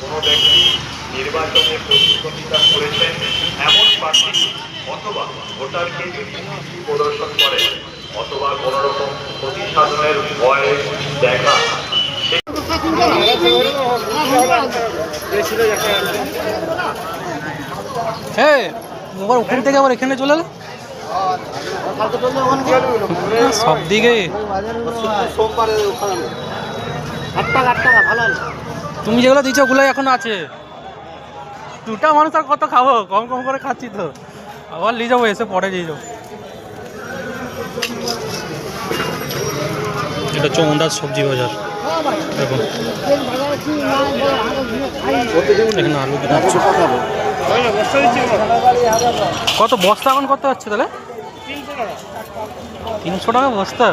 কোনো ব্যক্তি নির্বাচনে প্রতিদ্বন্দ্বিতা করেছেন এমন প্রার্থী অথবা ভোটারকে প্রদর্শন করে অথবা কোনো রকম ক্ষতি সাধনের ভয় দেখা ওখান থেকে আবার এখানে চলে এলো সব দিকে। তুমি যেগুলো দিচ্ছ ওগুলো এখনো আছে। দুটা মানুষ আর কত খাবো, কম কম করে খাচ্ছি তো। আবার নিয়ে যাবো, এসে পরে নিয়ে যাবো। এটা হচ্ছে ওন্দাজ সবজি বাজার। দেখুন এখানে আলু দিচ্ছে। কত বস্তা এখন কত হচ্ছে তাহলে? 300 টাকা বস্তা।